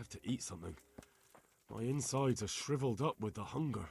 have to eat something. My insides are shriveled up with the hunger.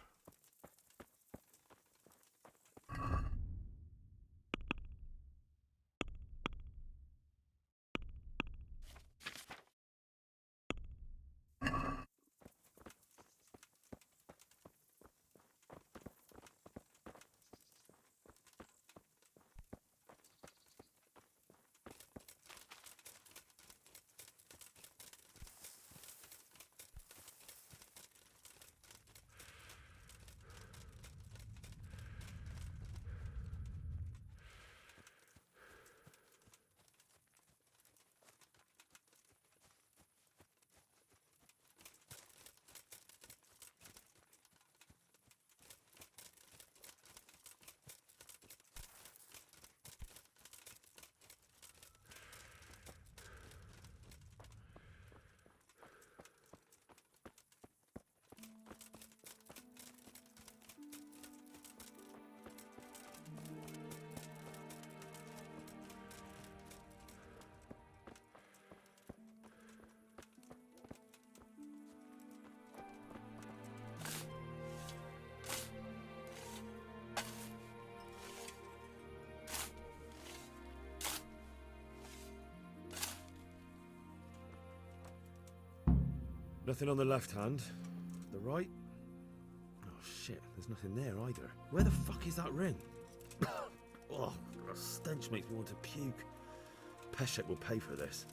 Nothing on the left hand. The right? Oh shit, there's nothing there either. Where the fuck is that ring? Oh, the stench makes me want to puke. Peshek will pay for this.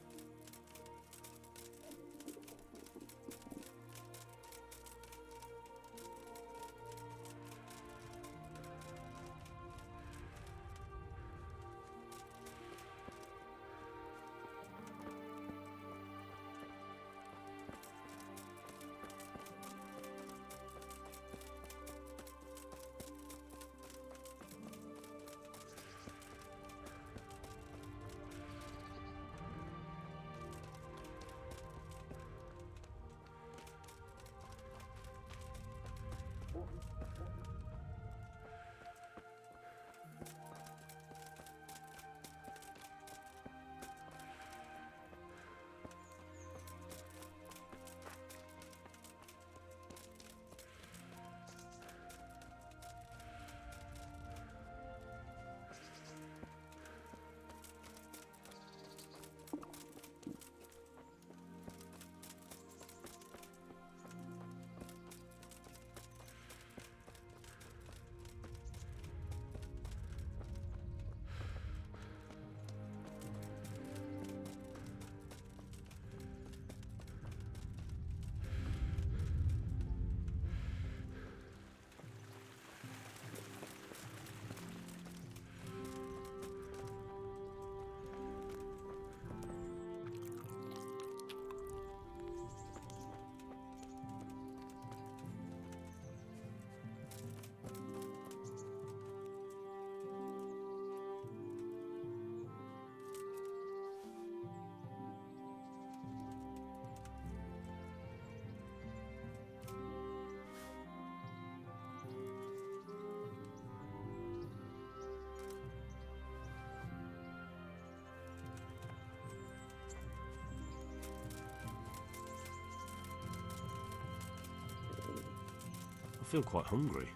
I feel quite hungry.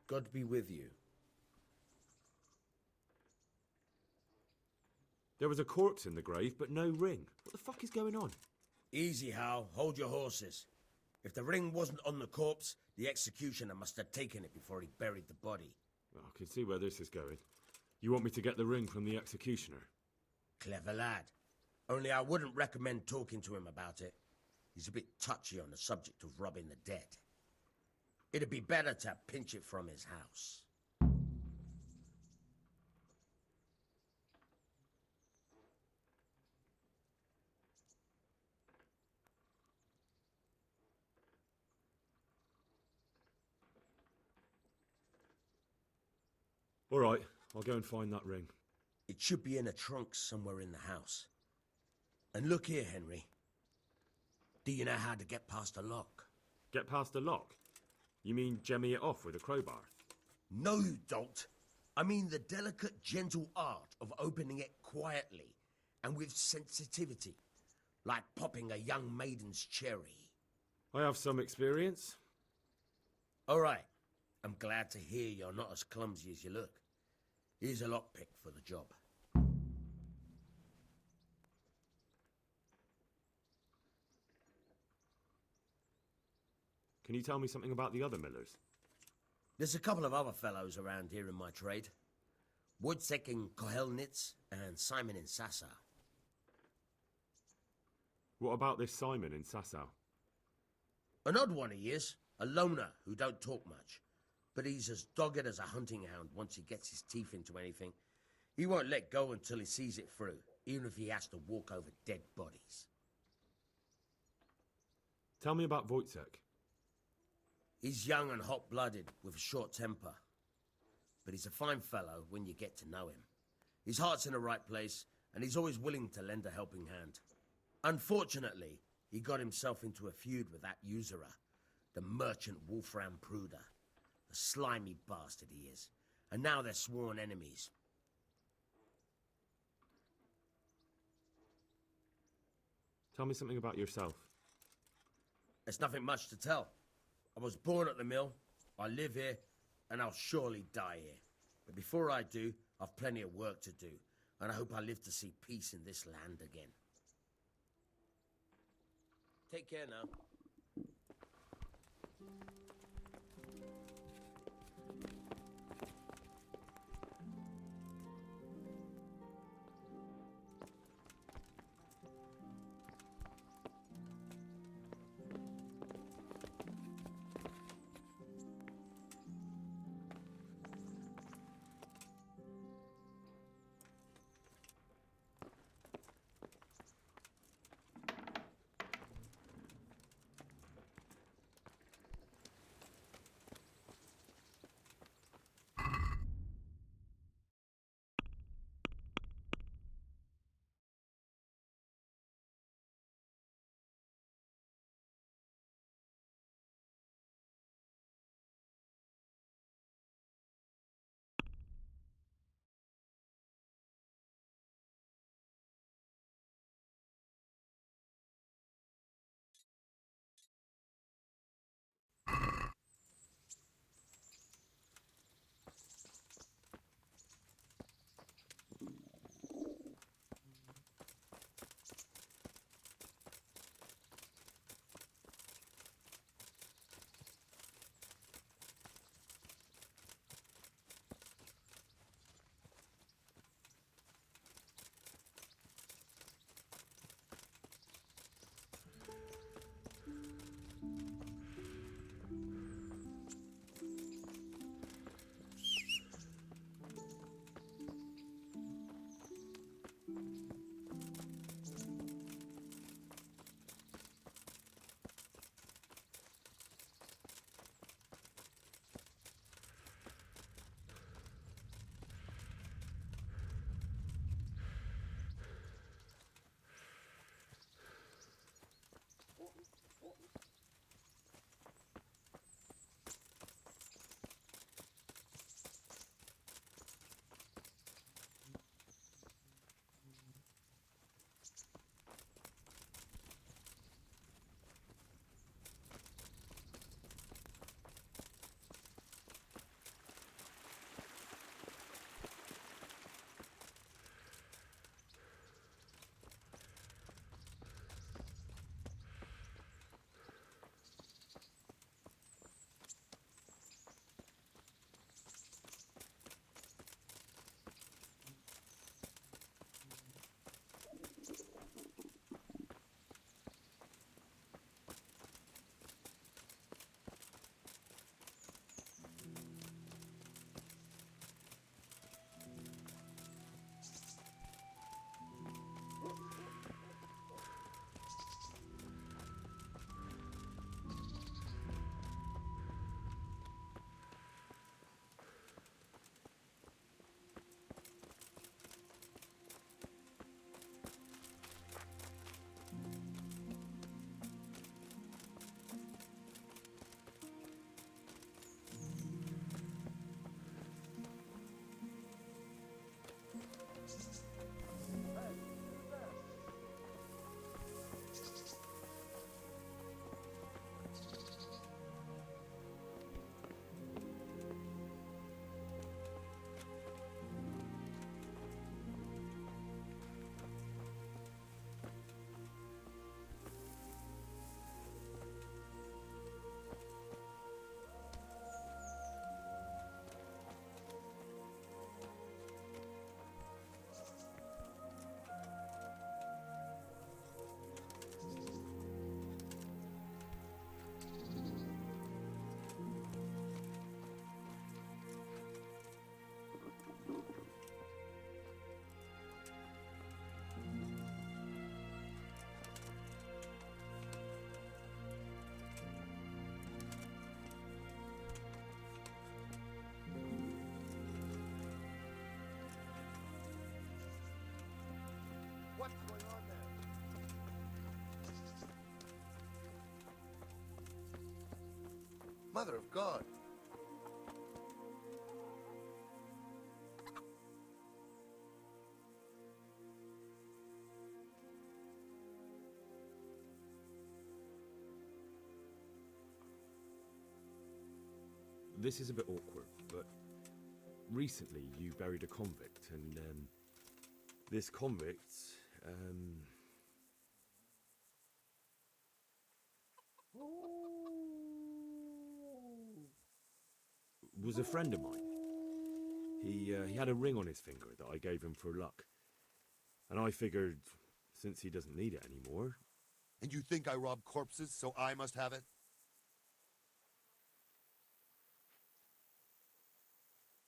God be with you. There was a corpse in the grave, but no ring. What the fuck is going on? Easy, Hal. Hold your horses. If the ring wasn't on the corpse, the executioner must have taken it before he buried the body. Well, I can see where this is going. You want me to get the ring from the executioner? Clever lad. Only I wouldn't recommend talking to him about it. He's a bit touchy on the subject of robbing the dead. It'd be better to pinch it from his house. All right, I'll go and find that ring. It should be in a trunk somewhere in the house. And look here, Henry. Do you know how to get past a lock? Get past the lock? You mean jemmy it off with a crowbar? No, you don't. I mean the delicate, gentle art of opening it quietly and with sensitivity, like popping a young maiden's cherry. I have some experience. All right. I'm glad to hear you're not as clumsy as you look. Here's a lockpick for the job. Can you tell me something about the other millers? There's a couple of other fellows around here in my trade. Wojciech in Kohelnitz and Simon in Sasau. What about this Simon in Sasau? An odd one he is, a loner who don't talk much. But he's as dogged as a hunting hound once he gets his teeth into anything. He won't let go until he sees it through, even if he has to walk over dead bodies. Tell me about Wojciech. He's young and hot-blooded, with a short temper. But he's a fine fellow when you get to know him. His heart's in the right place, and he's always willing to lend a helping hand. Unfortunately, he got himself into a feud with that usurer, the merchant Wolfram Pruder. A slimy bastard he is. And now they're sworn enemies. Tell me something about yourself. There's nothing much to tell. I was born at the mill, I live here, and I'll surely die here. But before I do, I've plenty of work to do, and I hope I live to see peace in this land again. Take care now. Mother of God. This is a bit awkward, but recently you buried a convict, and this convict, was a friend of mine. He had a ring on his finger that I gave him for luck. And I figured, since he doesn't need it anymore... And you think I rob corpses, so I must have it?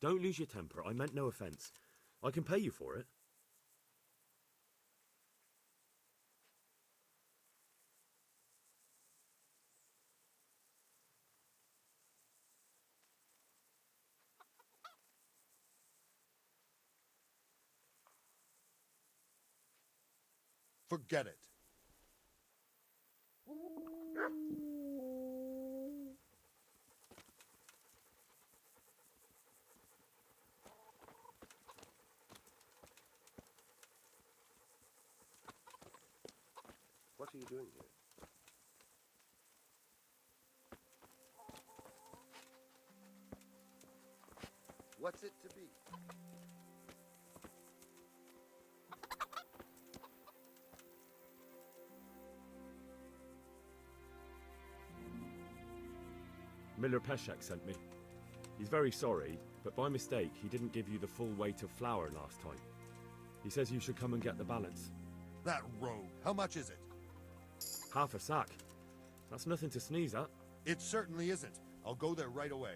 Don't lose your temper. I meant no offense. I can pay you for it. Forget it. What are you doing here? What's it to be? Miller Peshek sent me. He's very sorry, but by mistake, he didn't give you the full weight of flour last time. He says you should come and get the balance. That rogue. How much is it? Half a sack. That's nothing to sneeze at. It certainly isn't. I'll go there right away.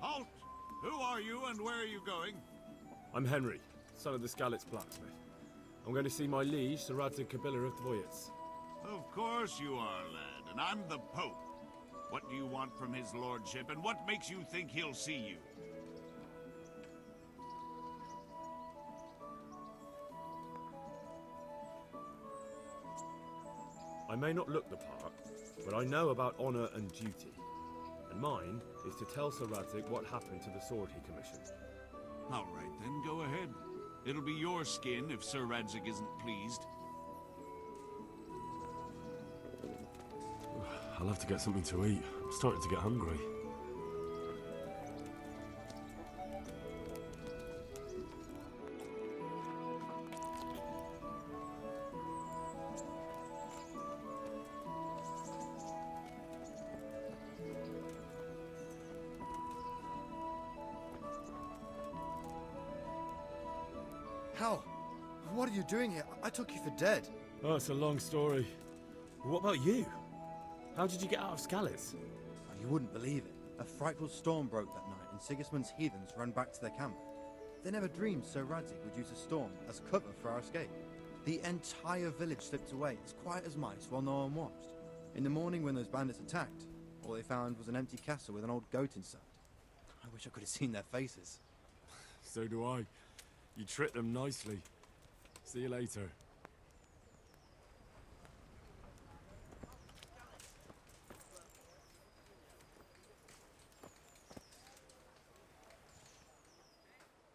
Halt! Who are you and where are you going? I'm Henry, son of the Skalitz blacksmith. I'm going to see my liege, Sir Radzig Kabila of Dvoyitz. Of course you are, lad, and I'm the Pope. What do you want from his lordship, and what makes you think he'll see you? I may not look the part, but I know about honor and duty. And mine is to tell Sir Radzig what happened to the sword he commissioned. All right, then, go ahead. It'll be your skin if Sir Radzig isn't pleased. I'll have to get something to eat. I'm starting to get hungry. Hal, what are you doing here? I took you for dead. Oh, it's a long story. What about you? How did you get out of Skalitz? You wouldn't believe it. A frightful storm broke that night, and Sigismund's heathens ran back to their camp. They never dreamed Sir Radzig would use a storm as cover for our escape. The entire village slipped away, as quiet as mice, while no one watched. In the morning when those bandits attacked, all they found was an empty castle with an old goat inside. I wish I could have seen their faces. So do I. You tricked them nicely. See you later.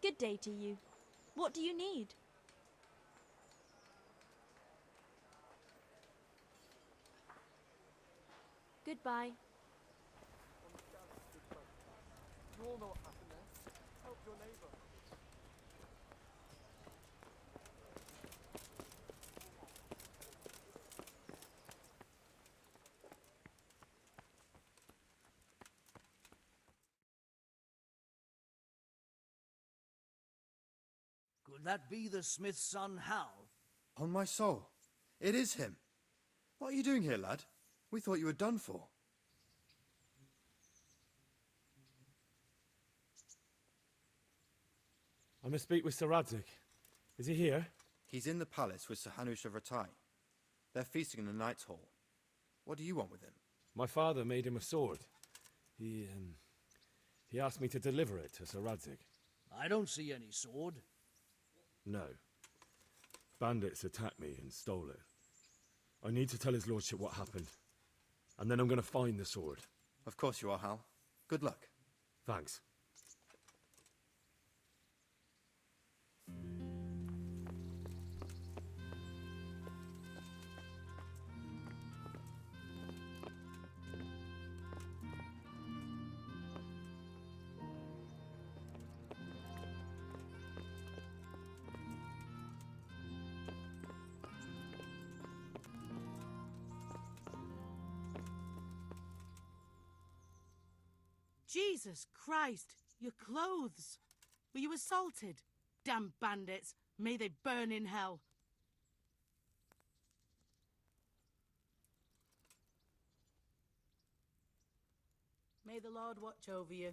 Good day to you. What do you need? Goodbye. You all know what happened there. Help your neighbor. Could that be the smith's son, Hal? On my soul. It is him. What are you doing here, lad? We thought you were done for. I must speak with Sir Radzig. Is he here? He's in the palace with Sir Hanush of Ratai. They're feasting in the Knight's Hall. What do you want with him? My father made him a sword. He asked me to deliver it to Sir Radzig. I don't see any sword. No. Bandits attacked me and stole it. I need to tell his lordship what happened. And then I'm going to find the sword. Of course you are, Hal. Good luck. Thanks. Jesus Christ, your clothes! Were you assaulted? Damn bandits! May they burn in hell! May the Lord watch over you.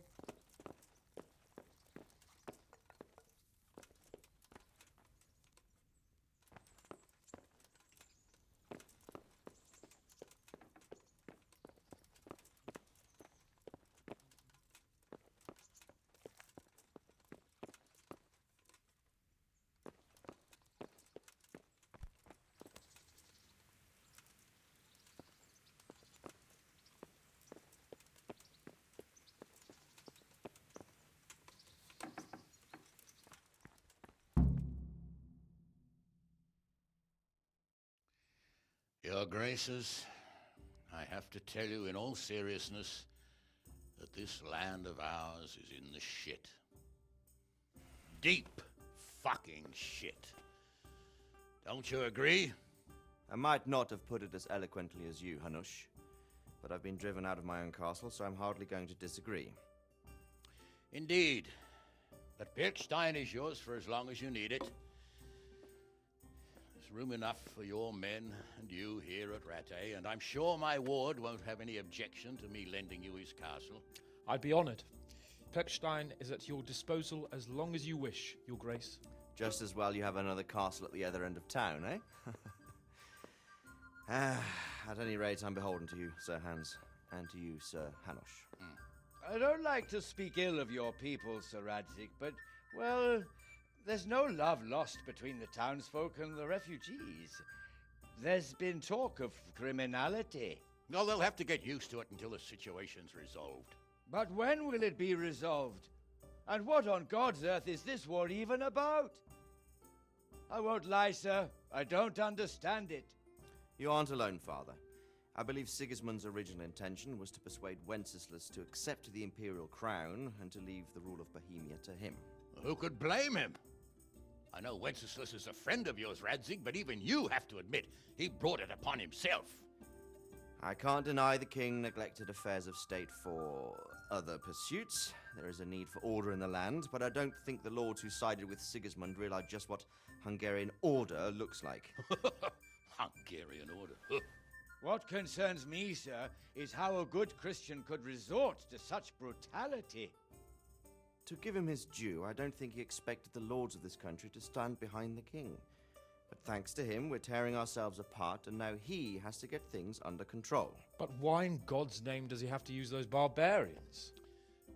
Your Graces, I have to tell you in all seriousness that this land of ours is in the shit. Deep fucking shit. Don't you agree? I might not have put it as eloquently as you, Hanush, but I've been driven out of my own castle, so I'm hardly going to disagree. Indeed. But Birkstein is yours for as long as you need it. There's room enough for your men and you here at Rattay, and I'm sure my ward won't have any objection to me lending you his castle. I'd be honored. Pechstein is at your disposal as long as you wish, Your Grace. Just as well you have another castle at the other end of town, eh? At any rate, I'm beholden to you, Sir Hans, and to you, Sir Hanush. I don't like to speak ill of your people, Sir Radzig, but, well, there's no love lost between the townsfolk and the refugees. There's been talk of criminality. No, they'll have to get used to it until the situation's resolved. But when will it be resolved? And what on God's earth is this war even about? I won't lie, sir. I don't understand it. You aren't alone, Father. I believe Sigismund's original intention was to persuade Wenceslas to accept the imperial crown and to leave the rule of Bohemia to him. Who could blame him? I know Wenceslas is a friend of yours, Radzig, but even you have to admit he brought it upon himself. I can't deny the king neglected affairs of state for other pursuits. There is a need for order in the land, but I don't think the lords who sided with Sigismund realized just what Hungarian order looks like. Hungarian order? What concerns me, sir, is how a good Christian could resort to such brutality. To give him his due, I don't think he expected the lords of this country to stand behind the king. But thanks to him, we're tearing ourselves apart, and now he has to get things under control. But why in God's name does he have to use those barbarians?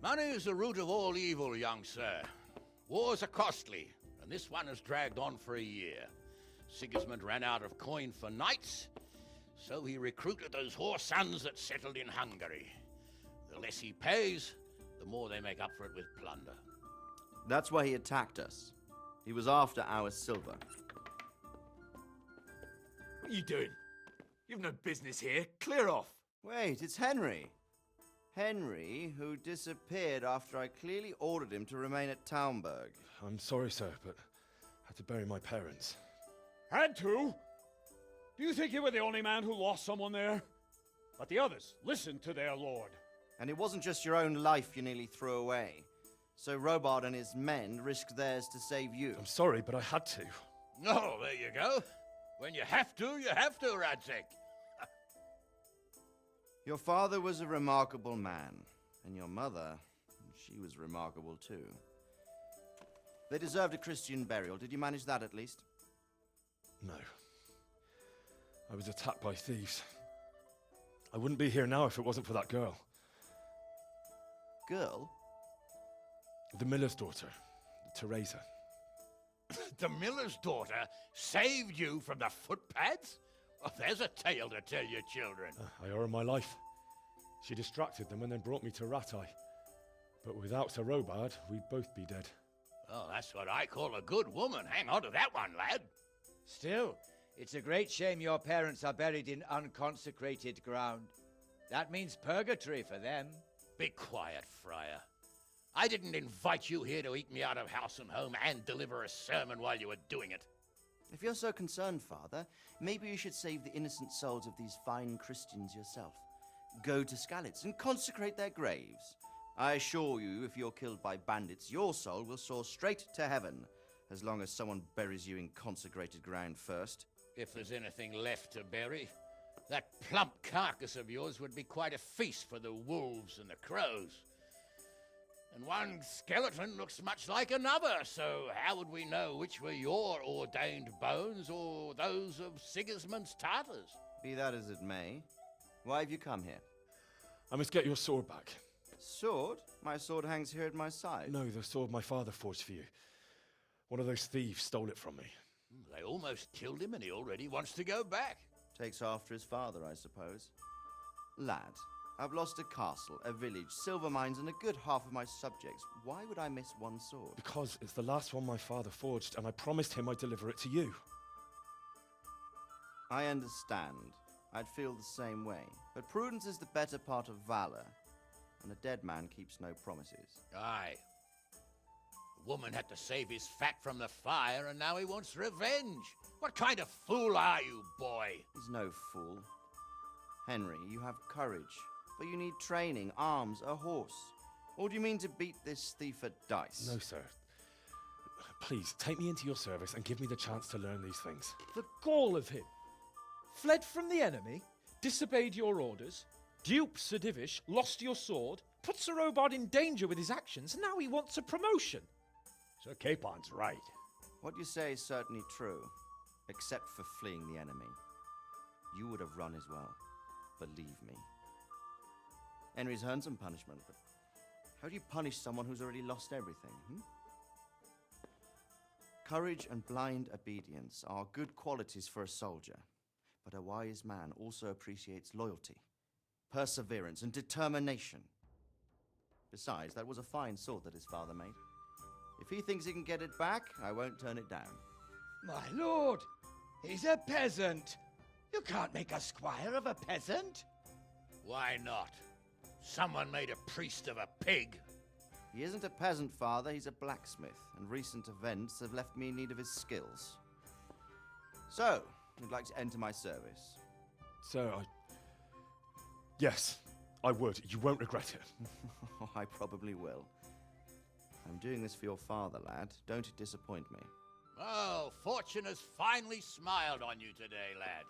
Money is the root of all evil, young sir. Wars are costly, and this one has dragged on for a year. Sigismund ran out of coin for knights, so he recruited those whore sons that settled in Hungary. The less he pays, the more they make up for it with plunder. That's why he attacked us. He was after our silver. What are you doing? You've no business here. Clear off. Wait, it's Henry. Henry, who disappeared after I clearly ordered him to remain at Townburg. I'm sorry, sir, but I had to bury my parents. Had to? Do you think you were the only man who lost someone there? But the others listened to their lord. And it wasn't just your own life you nearly threw away. So Robard and his men risked theirs to save you. I'm sorry, but I had to. Oh, there you go. When you have to, Radzig. Your father was a remarkable man, and your mother, she was remarkable too. They deserved a Christian burial. Did you manage that at least? No. I was attacked by thieves. I wouldn't be here now if it wasn't for that girl. Girl? The miller's daughter, Teresa. The miller's daughter saved you from the footpads? Oh, there's a tale to tell your children. I owe her my life. She distracted them and then brought me to Rattay. But without Sir Robard, we'd both be dead. Oh, that's what I call a good woman. Hang on to that one, lad. Still, it's a great shame your parents are buried in unconsecrated ground. That means purgatory for them. Be quiet, Friar. I didn't invite you here to eat me out of house and home and deliver a sermon while you were doing it. If you're so concerned, Father, maybe you should save the innocent souls of these fine Christians yourself. Go to Skalitz and consecrate their graves. I assure you, if you're killed by bandits, your soul will soar straight to heaven, as long as someone buries you in consecrated ground first. If there's anything left to bury, that plump carcass of yours would be quite a feast for the wolves and the crows. And one skeleton looks much like another, so how would we know which were your ordained bones or those of Sigismund's Tartars? Be that as it may, why have you come here? I must get your sword back. Sword? My sword hangs here at my side. No, the sword my father forged for you. One of those thieves stole it from me. They almost killed him and he already wants to go back. Takes after his father, I suppose. Lad, I've lost a castle, a village, silver mines, and a good half of my subjects. Why would I miss one sword? Because it's the last one my father forged, and I promised him I'd deliver it to you. I understand. I'd feel the same way. But prudence is the better part of valor, and a dead man keeps no promises. Aye. The woman had to save his fat from the fire, and now he wants revenge. What kind of fool are you, boy? He's no fool. Henry, you have courage, but you need training, arms, a horse. Or do you mean to beat this thief at dice? No, sir. Please, take me into your service and give me the chance to learn these things. The gall of him. Fled from the enemy, disobeyed your orders, duped Sir Divish, lost your sword, put Sir Robard in danger with his actions, and now he wants a promotion. Sir Capon's right. What you say is certainly true, except for fleeing the enemy. You would have run as well, believe me. Henry's earned some punishment, but how do you punish someone who's already lost everything, Courage and blind obedience are good qualities for a soldier, but a wise man also appreciates loyalty, perseverance, and determination. Besides, that was a fine sword that his father made. If he thinks he can get it back, I won't turn it down. My lord, he's a peasant. You can't make a squire of a peasant. Why not? Someone made a priest of a pig. He isn't a peasant, Father. He's a blacksmith, and recent events have left me in need of his skills. So, you'd like to enter my service? Sir, Yes, I would. You won't regret it. I probably will. I'm doing this for your father, lad. Don't it disappoint me. Oh, fortune has finally smiled on you today, lad.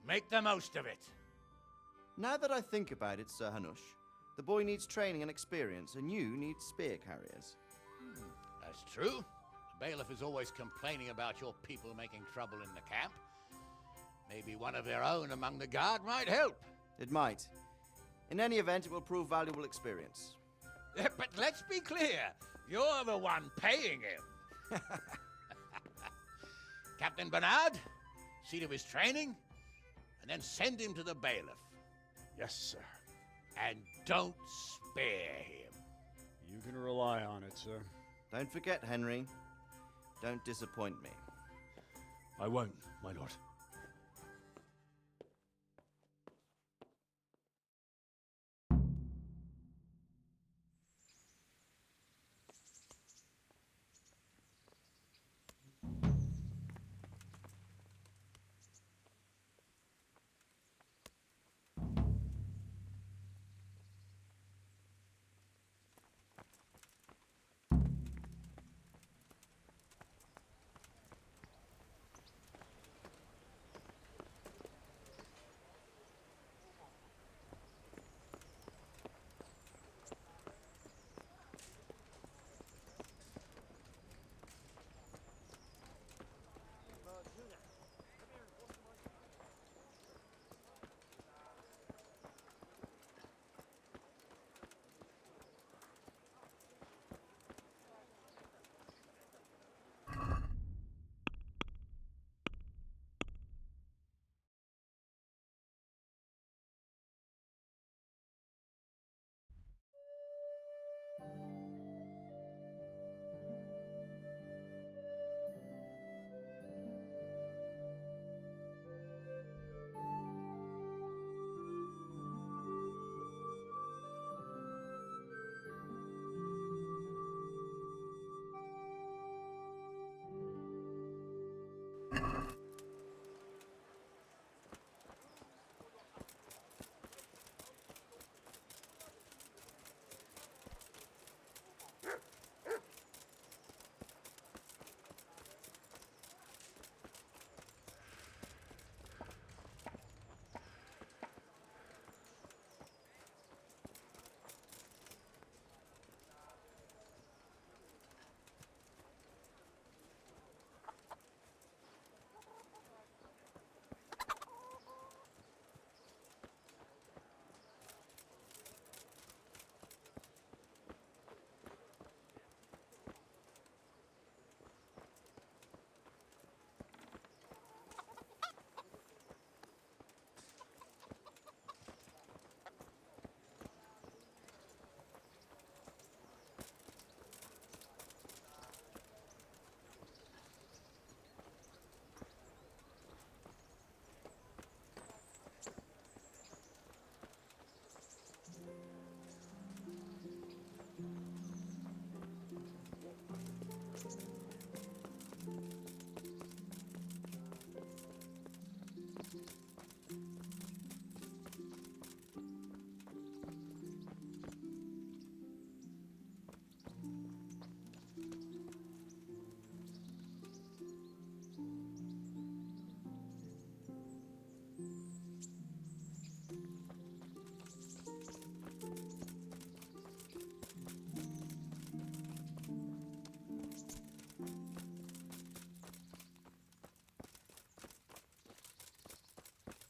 Make the most of it. Now that I think about it, Sir Hanush, the boy needs training and experience, and you need spear carriers. That's true. The bailiff is always complaining about your people making trouble in the camp. Maybe one of their own among the guard might help. It might. In any event, it will prove valuable experience. But let's be clear, you're the one paying him. Captain Bernard, see to his training, and then send him to the bailiff. Yes, sir. And don't spare him. You can rely on it, sir. Don't forget, Henry. Don't disappoint me. I won't, my lord.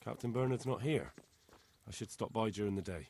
Captain Bernard's not here. I should stop by during the day.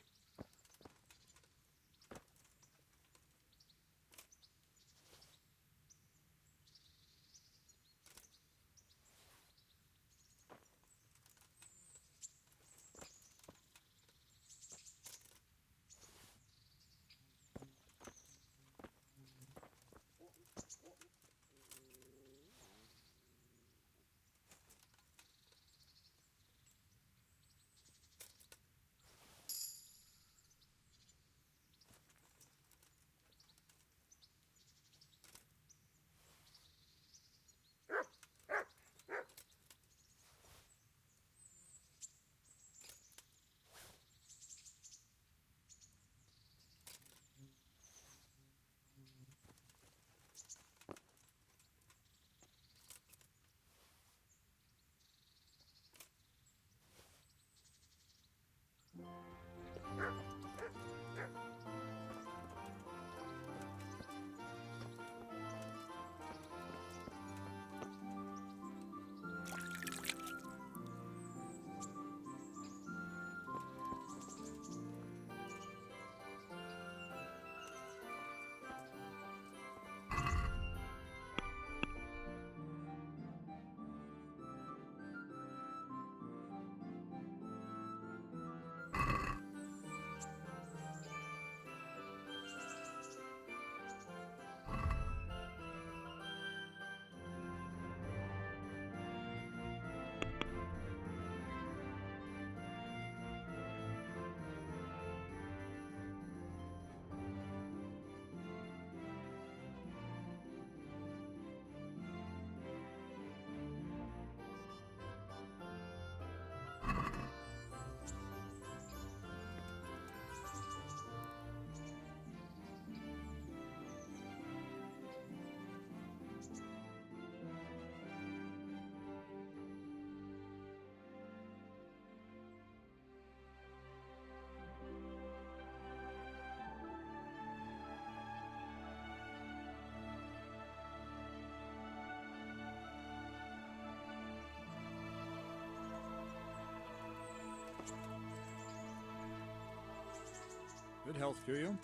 Good health to you.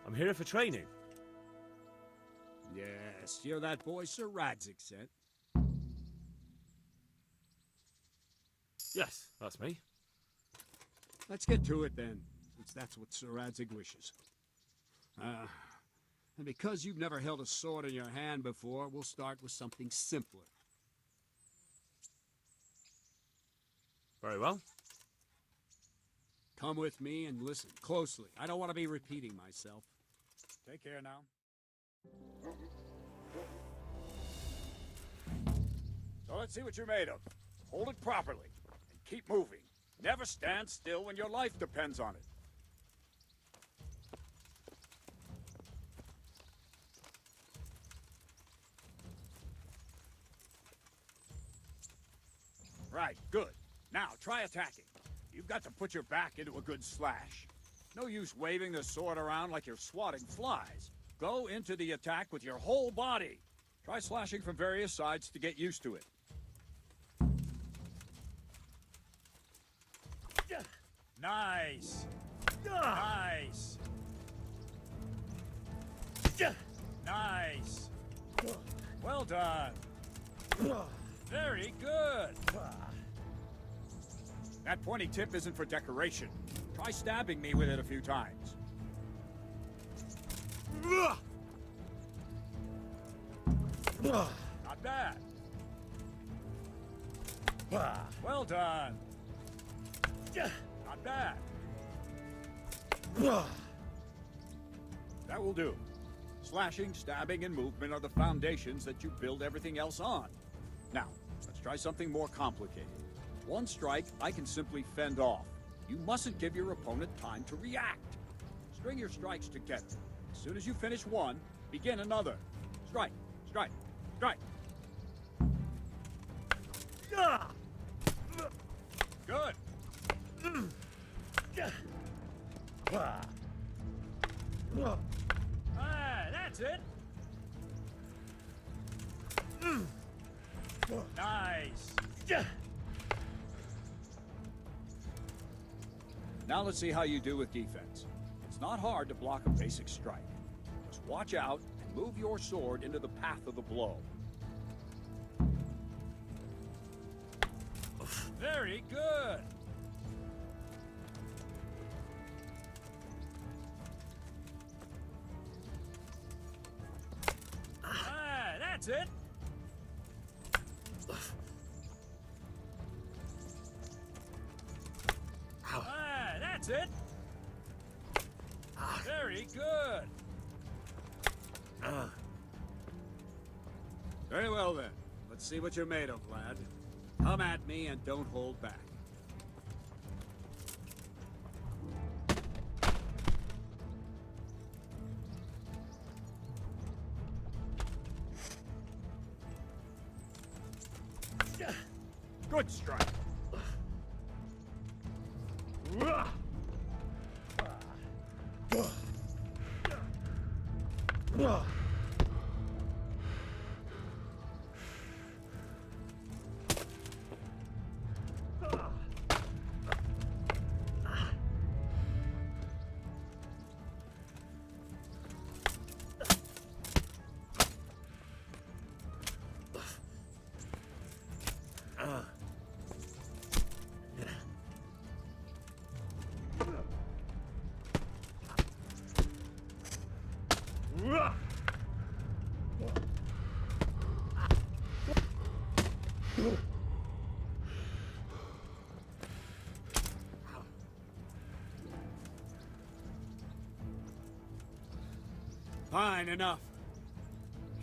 I'm here for training. Yes, you're that boy Sir Radzig sent. Yes, that's me. Let's get to it then, since that's what Sir Radzig wishes. And because you've never held a sword in your hand before, we'll start with something simpler. Very well. Come with me and listen closely. I don't want to be repeating myself. Take care now. So let's see what you're made of. Hold it properly and keep moving. Never stand still when your life depends on it. Right, good. Now, try attacking. You've got to put your back into a good slash. No use waving the sword around like you're swatting flies. Go into the attack with your whole body. Try slashing from various sides to get used to it. Nice. Nice. Nice. Well done. Very good. That pointy tip isn't for decoration. Try stabbing me with it a few times. Not bad. Well done. Not bad. That will do. Slashing, stabbing, and movement are the foundations that you build everything else on. Now, let's try something more complicated. One strike, I can simply fend off. You mustn't give your opponent time to react. String your strikes together. As soon as you finish one, begin another. Strike, strike, strike. Good. Ah, that's it. Nice. Now let's see how you do with defense. It's not hard to block a basic strike. Just watch out and move your sword into the path of the blow. Very good. Ah, that's it. Ah, that's it. Very good. Very well then. Let's see what you're made of, lad. Come at me and don't hold back. Good strike. Fine, enough.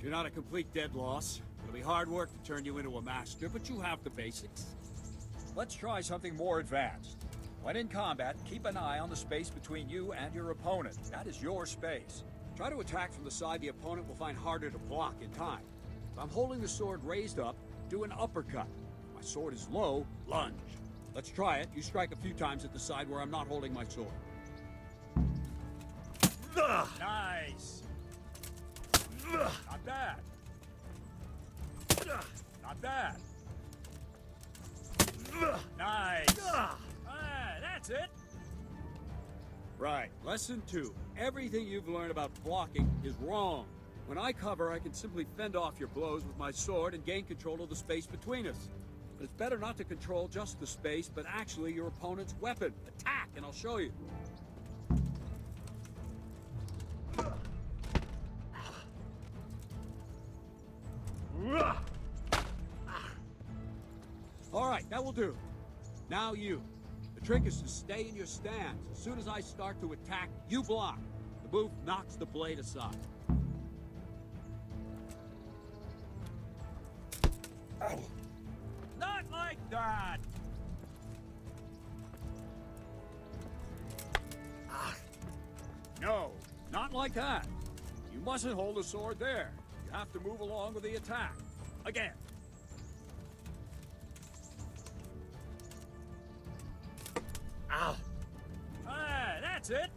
You're not a complete dead loss. It'll be hard work to turn you into a master, but you have the basics. Let's try something more advanced. When in combat, keep an eye on the space between you and your opponent. That is your space. Try to attack from the side the opponent will find harder to block in time. If I'm holding the sword raised up, do an uppercut. If my sword is low, lunge. Let's try it. You strike a few times at the side where I'm not holding my sword. Nice. Not bad. Not bad. Nice. Ah, That's it! Right, lesson 2. Everything you've learned about blocking is wrong. When I cover, I can simply fend off your blows with my sword and gain control of the space between us. But it's better not to control just the space, but actually your opponent's weapon. Attack, and I'll show you. All right, that will do. Now you. The trick is to stay in your stance. As soon as I start to attack, you block. The move knocks the blade aside. Ow. Not like that! No, not like that. You mustn't hold the sword there. You have to move along with the attack. Again. Ow! Ah, that's it.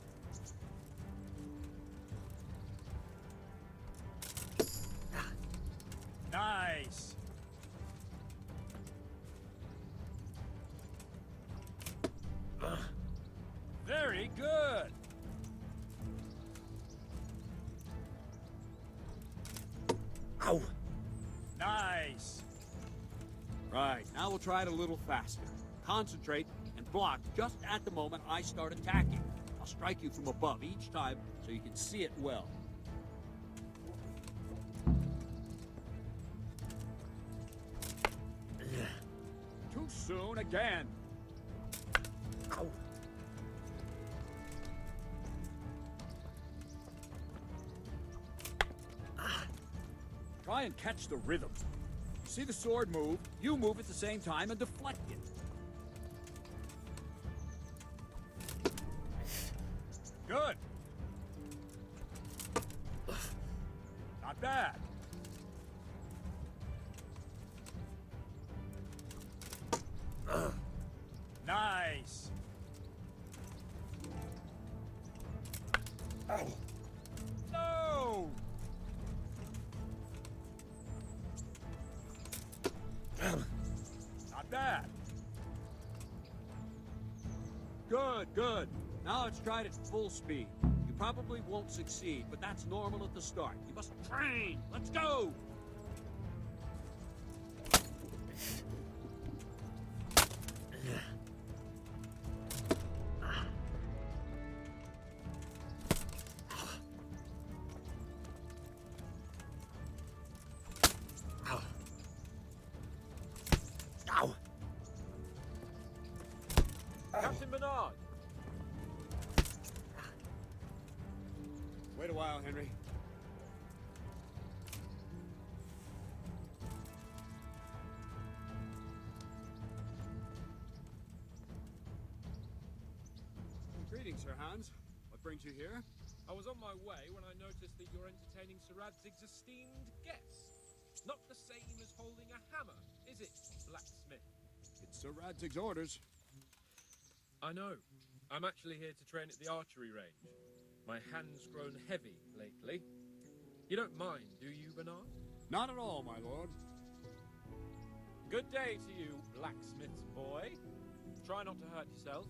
Nice. Very good. Ow! Nice. Right, now we'll try it a little faster. Concentrate and block just at the moment I start attacking. I'll strike you from above each time so you can see it well. Too soon again. Ow! Try and catch the rhythm. See the sword move, you move at the same time and deflect it. Good. Not bad. Nice. Ow! No! Not bad. Good, good. Now let's try it at full speed. You probably won't succeed, but that's normal at the start. You must train. Let's go! Ow! Captain Bernard! Wait a while, Henry. Greetings, Sir Hans. What brings you here? I was on my way when I noticed that you're entertaining Sir Radzig's esteemed guest. Not the same as holding a hammer, is it, blacksmith? It's Sir Radzig's orders. I know. I'm actually here to train at the archery range. My hand's grown heavy lately. You don't mind, do you, Bernard? Not at all, my lord. Good day to you, blacksmith's boy. Try not to hurt yourself.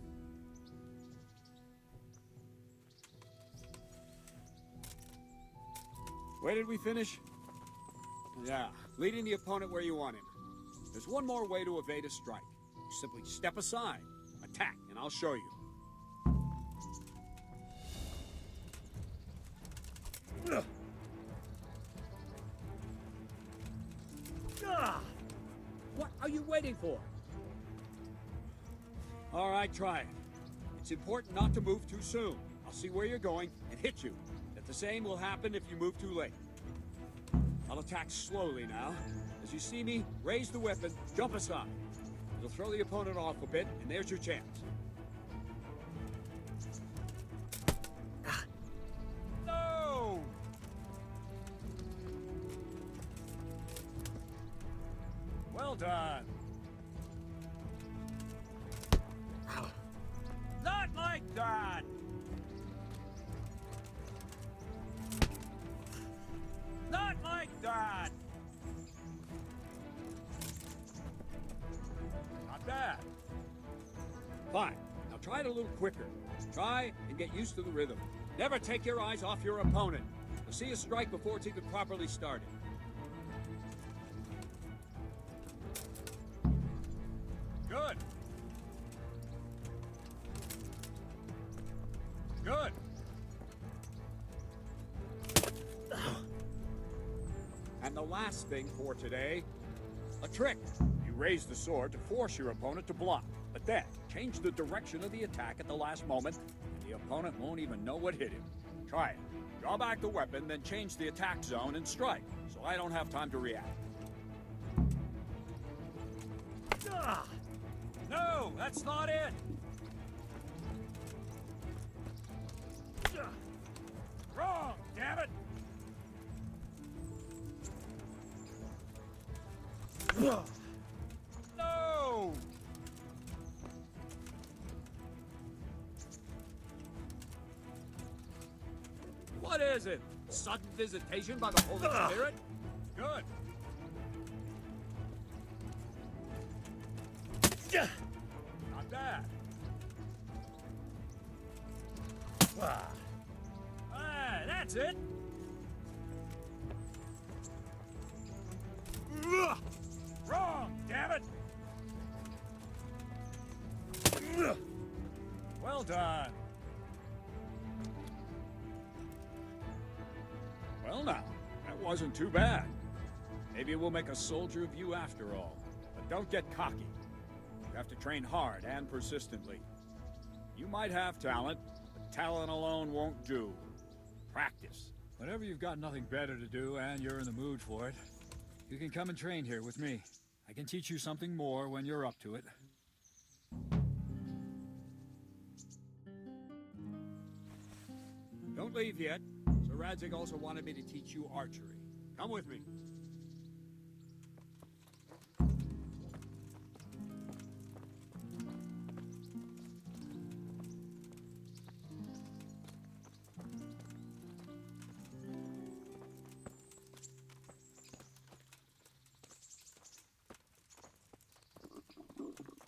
Where did we finish? Yeah, leading the opponent where you want him. There's one more way to evade a strike. You simply step aside, attack, and I'll show you. What are you waiting for? All right, try it. It's important not to move too soon. I'll see where you're going and hit you. The same will happen if you move too late. I'll attack slowly now. As you see me, raise the weapon, jump aside. It'll throw the opponent off a bit, and there's your chance. No! Well done. Not like that! Not like that! Not bad. Fine. Now Try it a little quicker. Try and get used to the rhythm. Never take your eyes off your opponent. You'll see a strike before it's even properly started. Good. Good. And the last thing for today, a trick. You raise the sword to force your opponent to block, but then change the direction of the attack at the last moment, and the opponent won't even know what hit him. Try it. Draw back the weapon, then change the attack zone and strike, so I don't have time to react. No, that's not it! Wrong, damn it! No! What is it? Sudden visitation by the Holy Spirit? Good. Not bad. That's it. Wrong, damn it! Well done. Well now, that wasn't too bad. Maybe we'll make a soldier of you after all. But don't get cocky. You have to train hard and persistently. You might have talent, but talent alone won't do. Practice. Whenever you've got nothing better to do and you're in the mood for it, you can come and train here with me. I can teach you something more when you're up to it. Don't leave yet. Sir Radzig also wanted me to teach you archery. Come with me.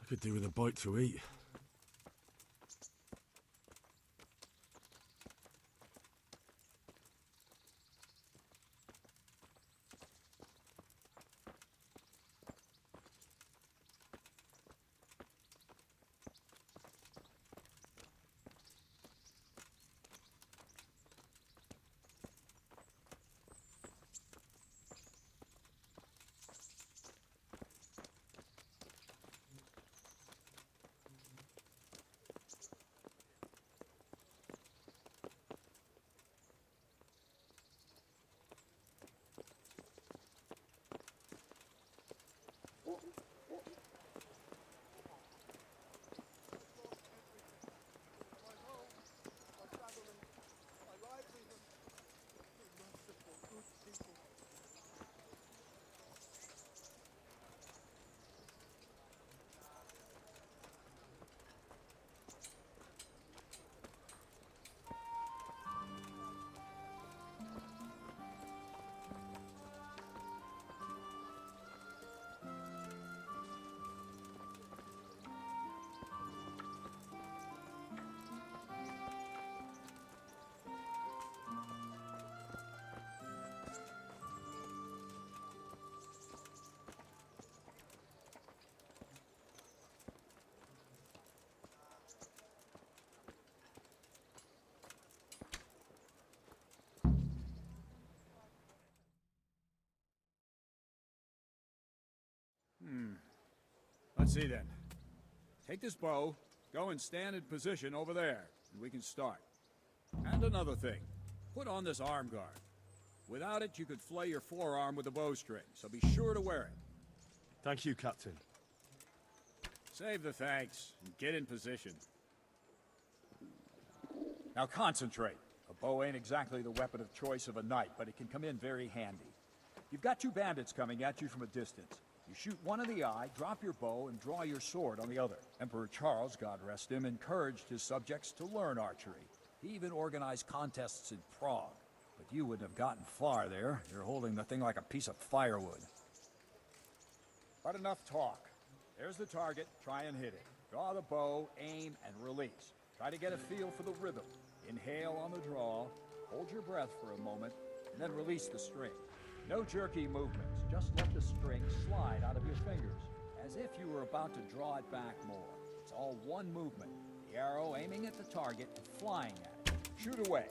I could do with a bite to eat. Let's see then. Take this bow, go and stand in position over there, and we can start. And another thing, put on this arm guard. Without it, you could flay your forearm with a bowstring, so be sure to wear it. Thank you, Captain. Save the thanks, and get in position. Now concentrate. A bow ain't exactly the weapon of choice of a knight, but it can come in very handy. You've got two bandits coming at you from a distance. You shoot one in the eye, drop your bow, and draw your sword on the other. Emperor Charles, God rest him, encouraged his subjects to learn archery. He even organized contests in Prague. But you wouldn't have gotten far there. You're holding the thing like a piece of firewood. But enough talk. There's the target. Try and hit it. Draw the bow, aim, and release. Try to get a feel for the rhythm. Inhale on the draw, hold your breath for a moment, and then release the string. No jerky movements, just let the string slide out of your fingers, as if you were about to draw it back more. It's all one movement, the arrow aiming at the target and flying at it. Shoot away.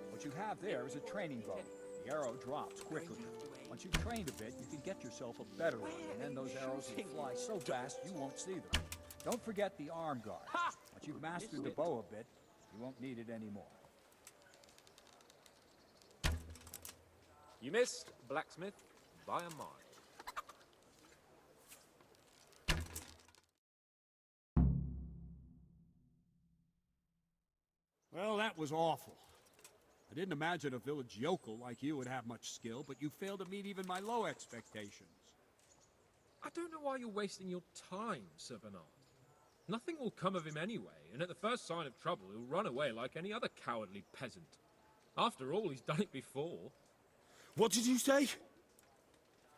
What you have there is a training bow. The arrow drops quickly. Once you've trained a bit, you can get yourself a better one, and then those arrows will fly so fast you won't see them. Don't forget the arm guard. Once you've mastered the bow a bit, you won't need it anymore. You missed, blacksmith, by a mile. Well, that was awful. I didn't imagine a village yokel like you would have much skill, but you failed to meet even my low expectations. I don't know why you're wasting your time, Sir Bernard. Nothing will come of him anyway, and at the first sign of trouble, he'll run away like any other cowardly peasant. After all, he's done it before. What did you say?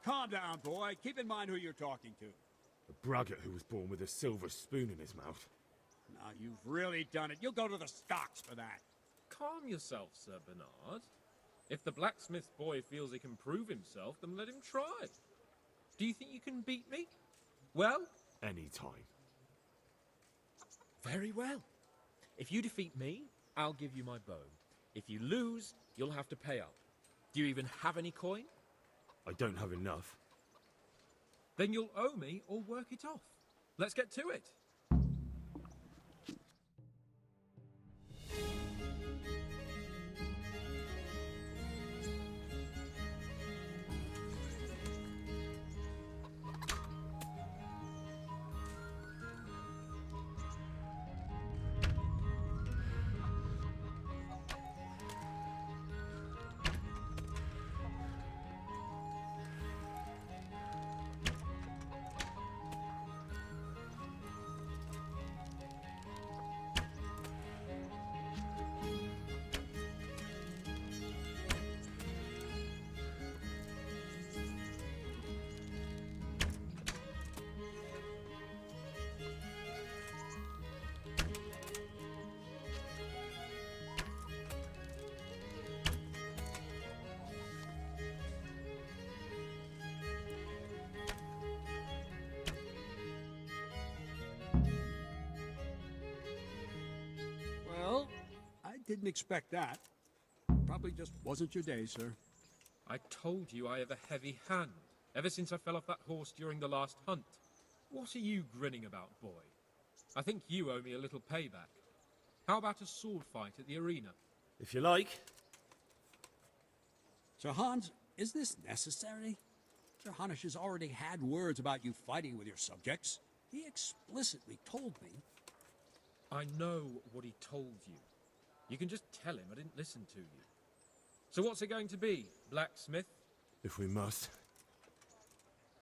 Calm down, boy. Keep in mind who you're talking to. A braggart who was born with a silver spoon in his mouth. Now, you've really done it. You'll go to the stocks for that. Calm yourself, Sir Bernard. If the blacksmith boy feels he can prove himself, then let him try. Do you think you can beat me? Well? Any time. Very well. If you defeat me, I'll give you my bow. If you lose, you'll have to pay up. Do you even have any coin? I don't have enough. Then you'll owe me or work it off. Let's get to it. Well, I didn't expect that. Probably just wasn't your day, sir. I told you I have a heavy hand, ever since I fell off that horse during the last hunt. What are you grinning about, boy? I think you owe me a little payback. How about a sword fight at the arena? If you like. Sir Hans, is this necessary? Sir Hanush has already had words about you fighting with your subjects. He explicitly told me. I know what he told you. You can just tell him I didn't listen to you. So what's it going to be, blacksmith? If we must.